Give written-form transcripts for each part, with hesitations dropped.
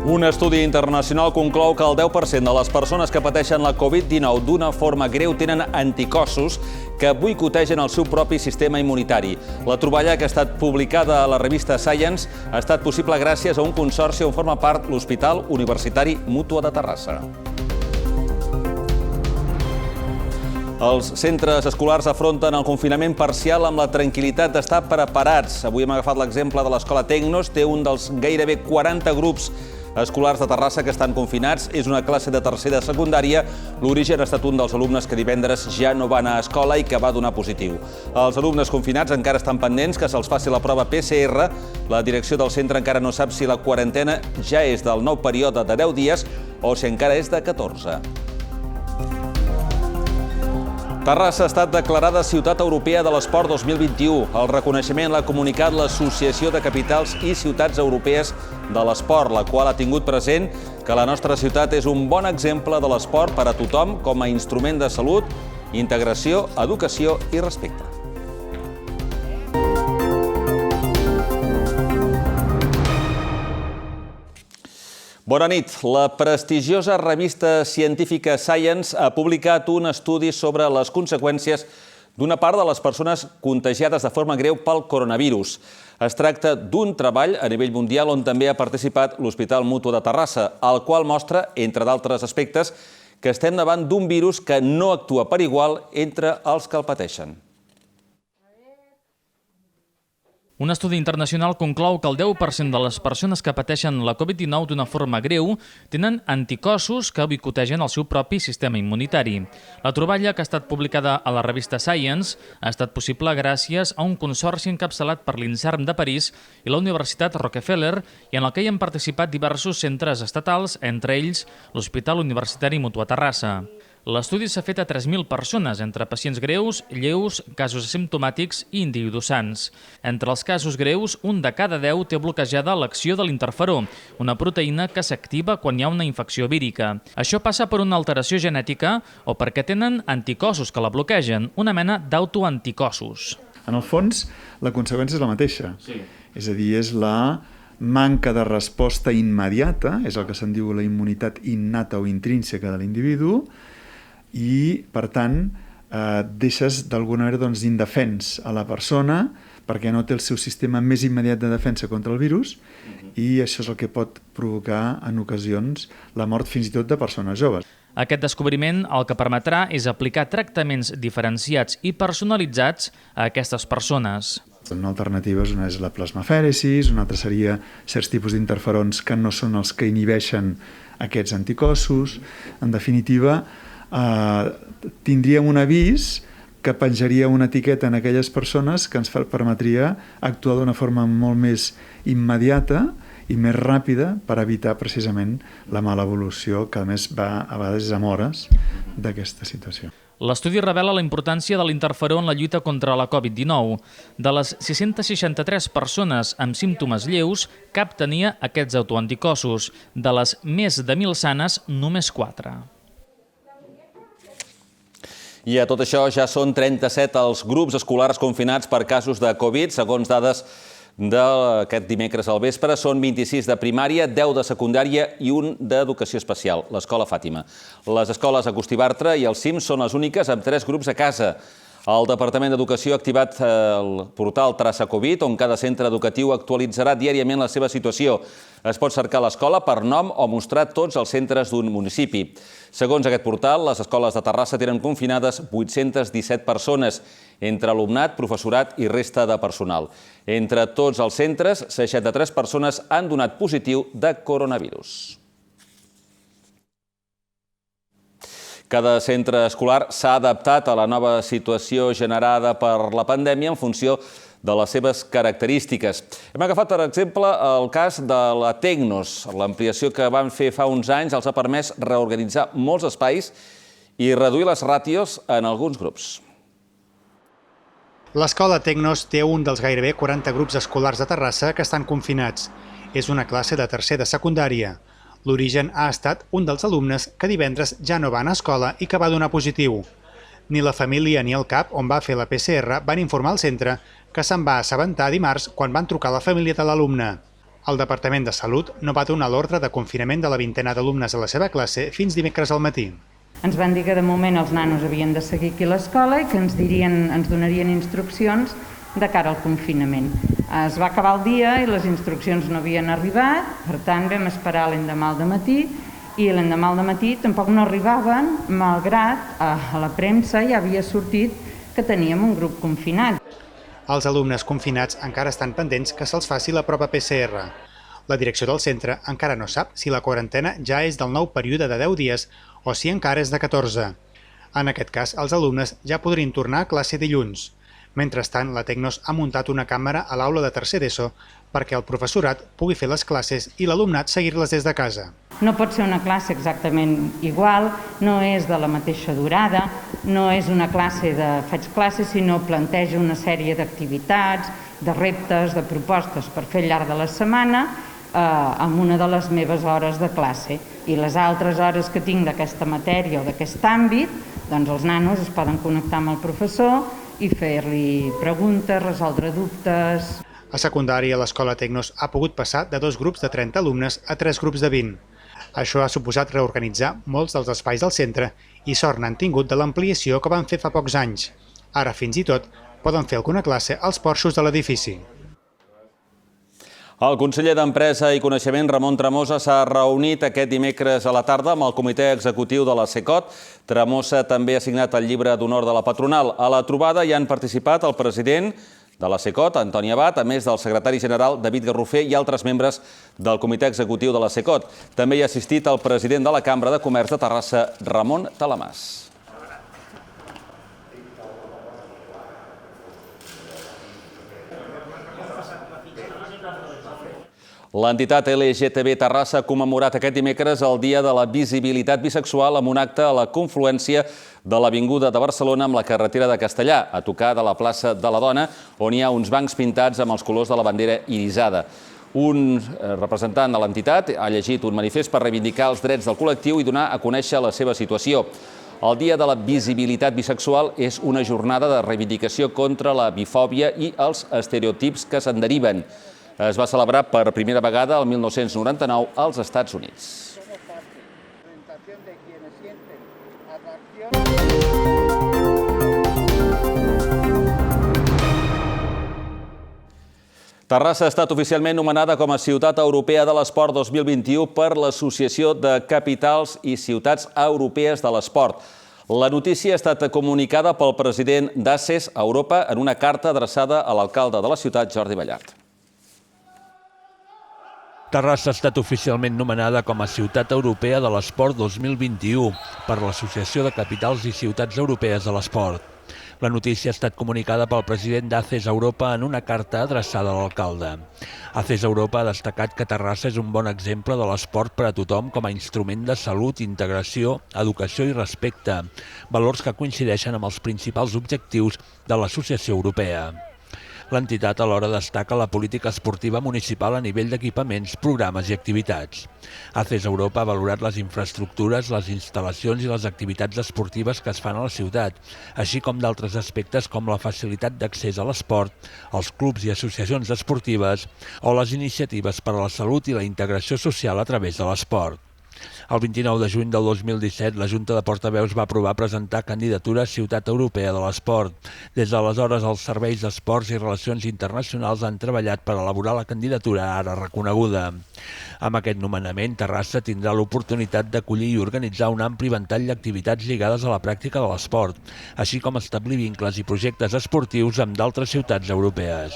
Un estudi internacional conclou que el 10% de les persones que pateixen la Covid-19 d'una forma greu tenen anticossos que boicotegen el seu propi sistema immunitari. La troballa, que ha estat publicada a la revista Science, ha estat possible gràcies a un consorci on forma part l'Hospital Universitari Mútua de Terrassa. Els centres escolars afronten el confinament parcial amb la tranquil·litat d'estar preparats. Avui hem agafat l'exemple de l'escola Tecnos, té un dels gairebé 40 grups escolars de Terrassa que estan confinats. És una classe de tercer de secundària. L'origen ha estat un dels alumnes que divendres ja no va anar a escola i que va donar positiu. Els alumnes confinats encara estan pendents que se'ls faci la prova PCR. La direcció del centre encara no sap si la quarantena ja és del nou període de 10 dies o si encara és de 14. Terrassa ha estat declarada Ciutat Europea de l'Esport 2021. El reconeixement l'ha comunicat l'Associació de Capitals i Ciutats Europees de l'Esport, la qual ha tingut present que la nostra ciutat és un bon exemple de l'esport per a tothom com a instrument de salut, integració, educació i respecte. Bona nit. La prestigiosa revista científica Science ha publicat un estudi sobre les conseqüències d'una part de les persones contagiades de forma greu pel coronavirus. Es tracta d'un treball a nivell mundial on també ha participat l'Hospital Mútua de Terrassa, el qual mostra, entre d'altres aspectes, que estem davant d'un virus que no actua per igual entre els que el pateixen. Un estudi internacional conclou que el 10% de les persones que pateixen la Covid-19 d'una forma greu tenen anticossos que boicotegen el seu propi sistema immunitari. La troballa, que ha estat publicada a la revista Science, ha estat possible gràcies a un consorci encapçalat per l'INSERM de París i la Universitat Rockefeller i en el que hi han participat diversos centres estatals, entre ells l'Hospital Universitari Mútua Terrassa. L'estudi s'ha fet a 3.000 persones, entre pacients greus, lleus, casos asimptomàtics i individus sans. Entre els casos greus, un de cada 10 té bloquejada l'acció de l'interferó, una proteïna que s'activa quan hi ha una infecció vírica. Això passa per una alteració genètica o perquè tenen anticossos que la bloquegen, una mena d'autoanticossos. En el fons, la conseqüència és la mateixa. Sí. És a dir, és la manca de resposta immediata, és el que se'n diu la immunitat innata o intrínseca de l'individu, i, per tant, deixes d'alguna manera indefens a la persona perquè no té el seu sistema més immediat de defensa contra el virus i això és el que pot provocar, en ocasions, la mort fins i tot de persones joves. Aquest descobriment el que permetrà és aplicar tractaments diferenciats i personalitzats a aquestes persones. Una alternativa és la plasmafèresis, una altra seria certs tipus d'interferons que no són els que inhibeixen aquests anticossos. En definitiva, tindríem un avís que penjaria una etiqueta en aquelles persones que ens permetria actuar d'una forma molt més immediata i més ràpida per evitar precisament la mala evolució que a més va a vegades amb hores d'aquesta situació. L'estudi revela la importància de l'interferó en la lluita contra la Covid-19. De les 663 persones amb símptomes lleus, cap tenia aquests autoanticossos. De les més de 1.000 sanes, només 4. I a tot això ja són 37 els grups escolars confinats per casos de Covid. Segons dades d'aquest dimecres al vespre, són 26 de primària, 10 de secundària i un d'educació especial, l'Escola Fàtima. Les escoles Agustí Bartra i el CIM són les úniques amb 3 grups a casa. El Departament d'Educació ha activat el portal Traça Covid, on cada centre educatiu actualitzarà diàriament la seva situació. Es pot cercar l'escola per nom o mostrar tots els centres d'un municipi. Segons aquest portal, les escoles de Terrassa tenen confinades 817 persones, entre alumnat, professorat i resta de personal. Entre tots els centres, 63 persones han donat positiu de coronavirus. Cada centre escolar s'ha adaptat a la nova situació generada per la pandèmia en funció de les seves característiques. Hem agafat, per exemple, el cas de la Tecnos. L'ampliació que van fer fa uns anys els ha permès reorganitzar molts espais i reduir les ràtios en alguns grups. L'escola Tecnos té un dels gairebé 40 grups escolars de Terrassa que estan confinats. És una classe de tercer de secundària. L'origen ha estat un dels alumnes que divendres ja no va anar a escola i que va donar positiu. Ni la família ni el CAP, on va fer la PCR, van informar al centre que se'n va assabentar dimarts quan van trucar a la família de l'alumne. El Departament de Salut no va donar l'ordre de confinament de la vintena d'alumnes a la seva classe fins dimecres al matí. Ens van dir que de moment els nanos havien de seguir aquí a l'escola i que ens donarien instruccions de cara al confinament. Es va acabar el dia i les instruccions no havien arribat, per tant vam esperar l'endemà al dematí i l'endemà al dematí tampoc no arribaven, malgrat a la premsa ja havia sortit que teníem un grup confinat. Els alumnes confinats encara estan pendents que se'ls faci la prova PCR. La direcció del centre encara no sap si la quarantena ja és del nou període de 10 dies o si encara és de 14. En aquest cas, els alumnes ja podrien tornar a classe dilluns. Mentrestant, la Tecnos ha muntat una càmera a l'aula de tercer d'ESO perquè el professorat pugui fer les classes i l'alumnat seguir-les des de casa. No pot ser una classe exactament igual, no és de la mateixa durada, no és una classe de faig classe, sinó planteja una sèrie d'activitats, de reptes, de propostes per fer al llarg de la setmana amb una de les meves hores de classe. I les altres hores que tinc d'aquesta matèria o d'aquest àmbit, doncs els nanos es poden connectar amb el professor i fer-li preguntes, resoldre dubtes. A secundària, l'escola Tecnos ha pogut passar de 2 grups de 30 alumnes a 3 grups de 20. Això ha suposat reorganitzar molts dels espais del centre i sort n'han tingut de l'ampliació que van fer fa pocs anys. Ara, fins i tot, poden fer alguna classe als porxos de l'edifici. El conseller d'Empresa i Coneixement, Ramon Tremosa, s'ha reunit aquest dimecres a la tarda amb el comitè executiu de la CECOT. Tremosa també ha signat el llibre d'honor de la patronal. A la trobada hi han participat el president de la CECOT, Antoni Abad, a més del secretari general David Garrofer i altres membres del comitè executiu de la CECOT. També hi ha assistit el president de la Cambra de Comerç de Terrassa, Ramon Talamàs. L'entitat LGTB Terrassa ha commemorat aquest dimecres el Dia de la Visibilitat Bisexual amb un acte a la confluència de l'Avinguda de Barcelona amb la carretera de Castellà, a tocar de la plaça de la Dona, on hi ha uns bancs pintats amb els colors de la bandera irisada. Un representant de l'entitat ha llegit un manifest per reivindicar els drets del col·lectiu i donar a conèixer la seva situació. El Dia de la Visibilitat Bisexual és una jornada de reivindicació contra la bifòbia i els estereotips que se'n deriven. Es va celebrar per primera vegada el 1999 als Estats Units. Terrassa ha estat oficialment nomenada com a Ciutat Europea de l'Esport 2021 per l'Associació de Capitals i Ciutats Europees de l'Esport. La notícia ha estat comunicada pel president d'ACES Europa en una carta adreçada a l'alcalde de la ciutat, Jordi Ballart. Terrassa ha estat oficialment nomenada com a Ciutat Europea de l'Esport 2021 per l'Associació de Capitals i Ciutats Europees de l'Esport. La notícia ha estat comunicada pel president d'ACES Europa en una carta adreçada a l'alcalde. ACES Europa ha destacat que Terrassa és un bon exemple de l'esport per a tothom com a instrument de salut, integració, educació i respecte, valors que coincideixen amb els principals objectius de l'Associació Europea. L'entitat alhora destaca la política esportiva municipal a nivell d'equipaments, programes i activitats. ACES Europa ha valorat les infraestructures, les instal·lacions i les activitats esportives que es fan a la ciutat, així com d'altres aspectes com la facilitat d'accés a l'esport, els clubs i associacions esportives o les iniciatives per a la salut i la integració social a través de l'esport. El 29 de juny del 2017, la Junta de Portaveus va aprovar presentar candidatura a Ciutat Europea de l'Esport. Des d'aleshores, els serveis d'esports i relacions internacionals han treballat per elaborar la candidatura ara reconeguda. Amb aquest nomenament, Terrassa tindrà l'oportunitat d'acollir i organitzar un ampli ventall d'activitats lligades a la pràctica de l'esport, així com establir vincles i projectes esportius amb d'altres ciutats europees.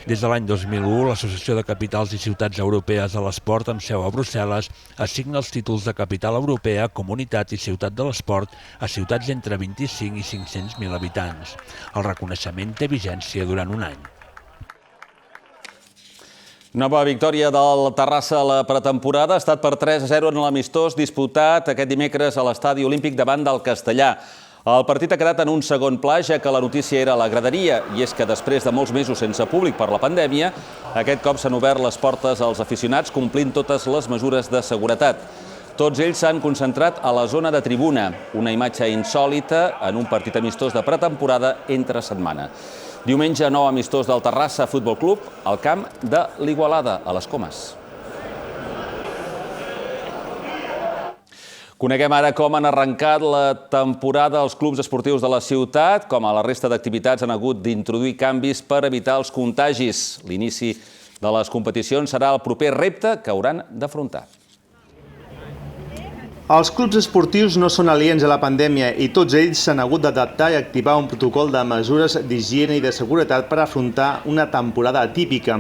Des de l'any 2001, l'Associació de Capitals i Ciutats Europees de l'Esport, amb seu a Brussel·les, assigna els títols de capital europea, comunitat i ciutat de l'esport a ciutats entre 25 i 500.000 habitants. El reconeixement té vigència durant un any. Nova victòria del Terrassa a la pretemporada ha estat per 3-0 en l'amistós disputat aquest dimecres a l'Estadi Olímpic davant del Castellà. El partit ha quedat en un segon pla, ja que la notícia era a la graderia, i és que després de molts mesos sense públic per la pandèmia, aquest cop s'han obert les portes als aficionats complint totes les mesures de seguretat. Tots ells s'han concentrat a la zona de tribuna, una imatge insòlita en un partit amistós de pretemporada entre setmana. Diumenge, nou amistós del Terrassa Futbol Club al camp de l'Igualada, a les Comes. Coneguem ara com han arrencat la temporada als clubs esportius de la ciutat. Com a la resta d'activitats han hagut d'introduir canvis per evitar els contagis. L'inici de les competicions serà el proper repte que hauran d'afrontar. Els clubs esportius no són aliens a la pandèmia i tots ells s'han hagut d'adaptar i activar un protocol de mesures d'higiene i de seguretat per afrontar una temporada atípica.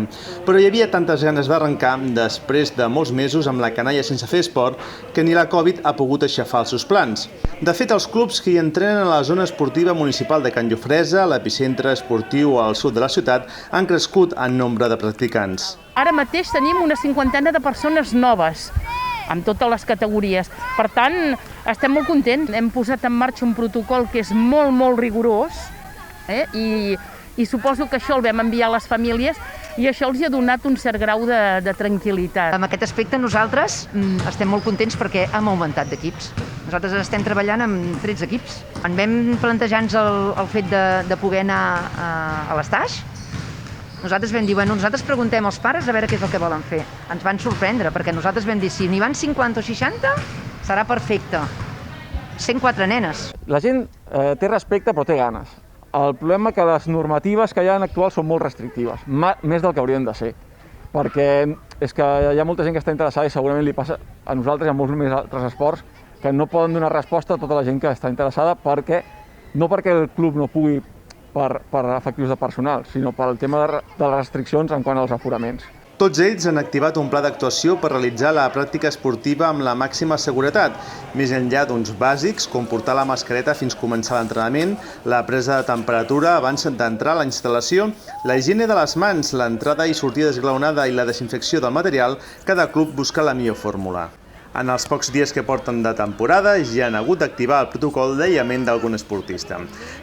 Però hi havia tantes ganes d'arrencar després de molts mesos amb la canalla sense fer esport que ni la Covid ha pogut aixafar els seus plans. De fet, els clubs que hi entrenen a la zona esportiva municipal de Can Llofresa, l'epicentre esportiu al sud de la ciutat, han crescut en nombre de practicants. Ara mateix tenim una 50 de persones noves, amb totes les categories. Per tant, estem molt contents. Hem posat en marxa un protocol que és molt, molt rigorós i suposo que això el vam enviar a les famílies i això els ha donat un cert grau de tranquil·litat. En aquest aspecte nosaltres estem molt contents perquè hem augmentat d'equips. Nosaltres estem treballant amb 13 equips. En vam plantejar-nos el fet de poder anar a l'Estaix. Nosaltres vam dir, nosaltres preguntem als pares a veure què és el que volen fer. Ens van sorprendre, perquè nosaltres vam dir, si n'hi van 50 o 60, serà perfecte. 104 nenes. La gent té respecte però té ganes. El problema és que les normatives que hi ha actuals són molt restrictives, més del que haurien de ser. Perquè és que hi ha molta gent que està interessada i segurament li passa a nosaltres i a molts més altres esports que no poden donar resposta a tota la gent que està interessada no perquè el club no pugui per efectius de personal, sinó pel tema de les restriccions en quant als aforaments. Tots ells han activat un pla d'actuació per realitzar la pràctica esportiva amb la màxima seguretat, més enllà d'uns bàsics com portar la mascareta fins començar l'entrenament, la presa de temperatura abans d'entrar a la instal·lació, la higiene de les mans, l'entrada i sortida esglaonada i la desinfecció del material, cada club busca la millor fórmula. En els pocs dies que porten de temporada ja han hagut d'activar el protocol d'aïllament d'algun esportista.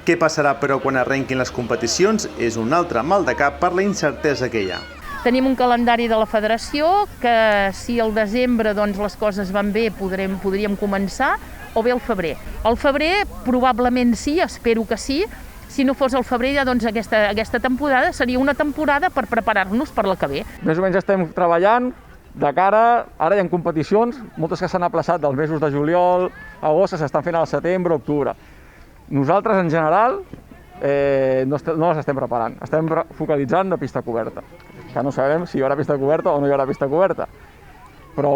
Què passarà, però, quan arrenquin les competicions és un altre mal de cap per la incertesa que hi ha. Tenim un calendari de la federació que si al desembre les coses van bé podríem començar, o bé al febrer. Al febrer probablement sí, espero que sí. Si no fos al febrer, ja aquesta temporada seria una temporada per preparar-nos per la que ve. Més o menys estem treballant de cara, ara hi ha competicions, moltes que s'han aplaçat dels mesos de juliol, agost, s'estan fent al setembre, octubre. Nosaltres, en general, no les estem preparant, estem focalitzant de pista coberta, que no sabem si hi haurà pista coberta o no hi haurà pista coberta. Però,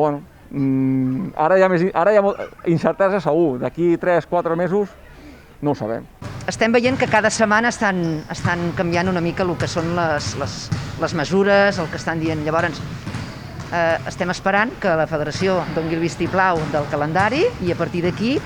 ara hi ha incertesa segur, d'aquí 3-4 mesos no ho sabem. Estem veient que cada setmana estan canviant una mica el que són les mesures, el que estan dient. Llavors, estem esperant que la federació doni el vistiplau del calendari i a partir d'aquí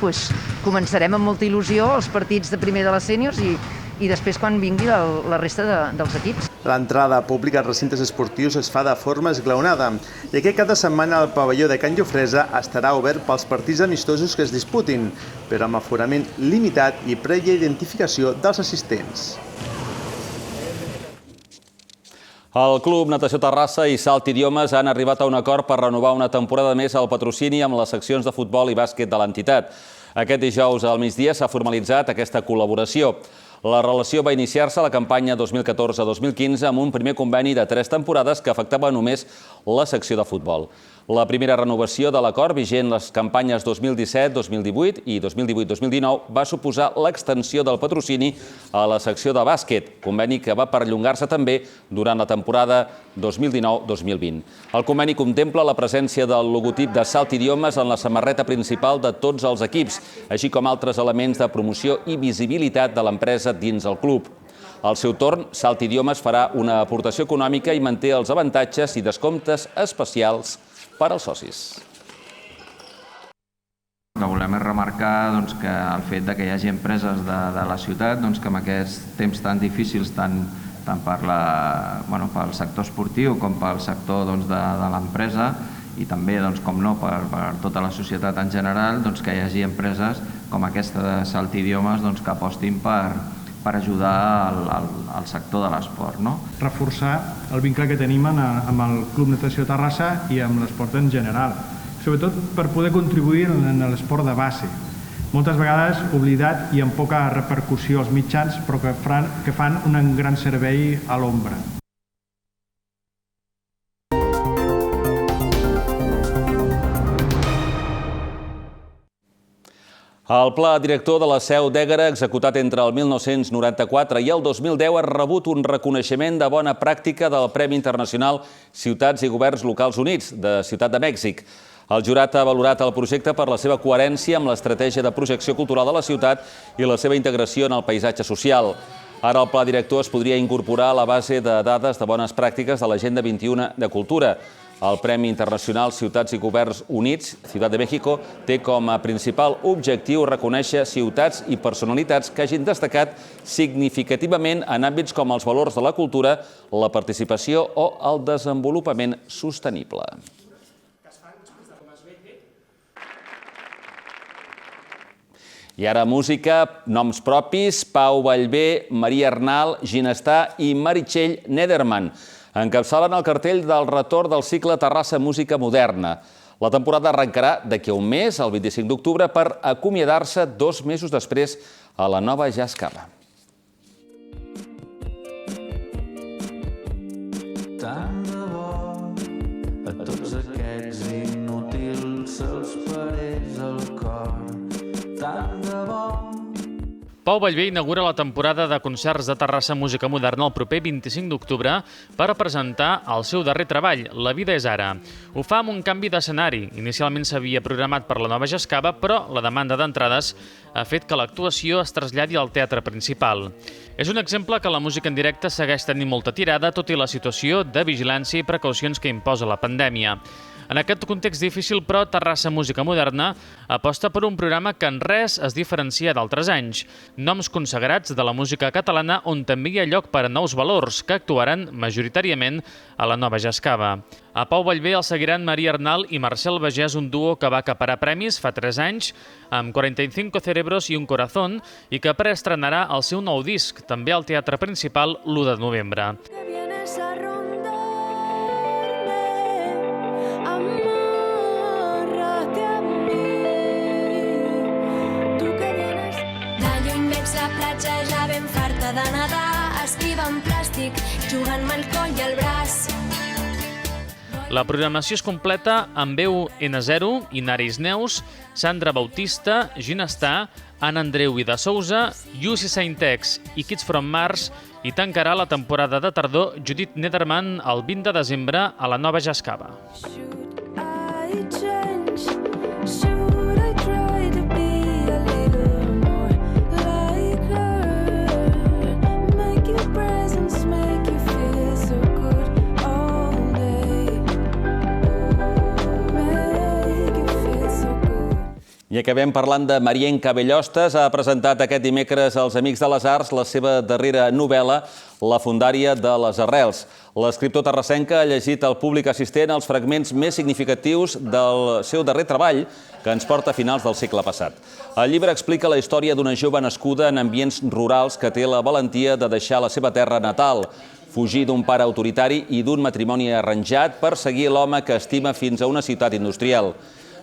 començarem amb molta il·lusió els partits de primer de les sèniors i després quan vingui la resta dels equips. L'entrada pública als recintes esportius es fa de forma esglaonada, i que cada setmana el pavelló de Can Llofresa estarà obert pels partits amistosos que es disputin, però amb aforament limitat i prèvia identificació dels assistents. El Club Natació Terrassa i Salt Idiomes han arribat a un acord per renovar una temporada més el patrocini amb les seccions de futbol i bàsquet de l'entitat. Aquest dijous al migdia s'ha formalitzat aquesta col·laboració. La relació va iniciar-se a la campanya 2014-2015 amb un primer conveni de 3 temporades que afectava només la secció de futbol. La primera renovació de l'acord, vigent les campanyes 2017-2018 i 2018-2019, va suposar l'extensió del patrocini a la secció de bàsquet, conveni que va perllongar-se també durant la temporada 2019-2020. El conveni contempla la presència del logotip de Salt Idiomes en la samarreta principal de tots els equips, així com altres elements de promoció i visibilitat de l'empresa dins el club. Al seu torn, Salt Idiomes farà una aportació econòmica i manté els avantatges i descomptes especials per als socis. El que volem és remarcar que el fet que hi hagi empreses de la ciutat que en aquests temps tan difícils, tant pel sector esportiu com pel sector de l'empresa i també, com no, per tota la societat en general, que hi hagi empreses com aquesta de Salt Idiomes que apostin per ajudar al sector de l'esport. Reforçar el vincle que tenim amb el Club Natació Terrassa i amb l'esport en general, sobretot per poder contribuir en l'esport de base. moltes vegades oblidat i amb poca repercussió als mitjans, però que fan un gran servei a l'ombra. El pla director de la Seu d'Ègara, executat entre el 1994 i el 2010, ha rebut un reconeixement de bona pràctica del Premi Internacional Ciutats i Governs Locals Units, de Ciutat de Mèxic. El jurat ha valorat el projecte per la seva coherència amb l'estratègia de projecció cultural de la ciutat i la seva integració en el paisatge social. Ara el pla director es podria incorporar a la base de dades de bones pràctiques de l'Agenda 21 de Cultura. El Premi Internacional Ciutats i Governs Units, Ciutat de México, té com a principal objectiu reconèixer ciutats i personalitats que hagin destacat significativament en àmbits com els valors de la cultura, la participació o el desenvolupament sostenible. I ara música, noms propis: Pau Vallvé, Maria Arnal, Ginestar i Meritxell Nederman encapçalen el cartell del retorn del cicle Terrassa Música Moderna. La temporada arrencarà d'aquí a un mes, el 25 d'octubre, per acomiadar-se 2 mesos després a la Nova Jazz Cava. Tant de bo a tots aquests inútils se'ls parés el cor. Tant de bo. Pau Vallvé inaugura la temporada de concerts de Terrassa Música Moderna el proper 25 d'octubre per presentar el seu darrer treball, La vida és ara. Ho fa amb un canvi d'escenari. Inicialment s'havia programat per la Nova Jazz Cava, però la demanda d'entrades ha fet que l'actuació es traslladi al teatre principal. És un exemple que la música en directe segueix tenint molta tirada, tot i la situació de vigilància i precaucions que imposa la pandèmia. En aquest context difícil, però, Terrassa Música Moderna aposta per un programa que en res es diferencia d'altres anys. Noms consagrats de la música catalana on també hi ha lloc per a nous valors que actuaran majoritàriament a la Nova Jazz Cava. A Pau Vallvé el seguiran Maria Arnal i Marcel Bagès, un duo que va acaparar premis fa 3 anys amb 45 cerebros i un corazón i que preestrenarà el seu nou disc, també al Teatre Principal, l'1 de novembre. La platja ja ben farta de nedar, esquivant plàstic, jugant-me el coll i el braç. La programació es completa amb Veu N0, Inaris Neus, Sandra Bautista, Ginestar, Anna Andreu i de Sousa, Yusi Saintex i Kids from Mars, i tancarà la temporada de tardor Judith Nederman el 20 de desembre a la Nova Jazz Cava. I acabem parlant de Marienca Bellostes. Ha presentat aquest dimecres als Amics de les Arts la seva darrera novel·la, La fundària de les arrels. L'escriptor terrassenca ha llegit al públic assistent els fragments més significatius del seu darrer treball, que ens porta a finals del segle passat. El llibre explica la història d'una jove nascuda en ambients rurals que té la valentia de deixar la seva terra natal, fugir d'un pare autoritari i d'un matrimoni arranjat per seguir l'home que estima fins a una ciutat industrial.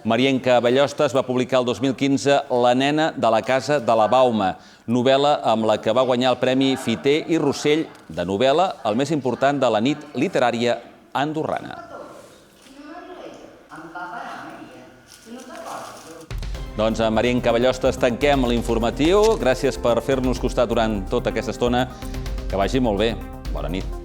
Marienca Bellostes va publicar el 2015 La nena de la casa de la Bauma, novel·la amb la que va guanyar el Premi Fiter i Rossell de novel·la, el més important de la nit literària andorrana. Doncs amb Marienca Bellostes tanquem l'informatiu. Gràcies per fer-nos costat durant tota aquesta estona. Que vagi molt bé. Bona nit.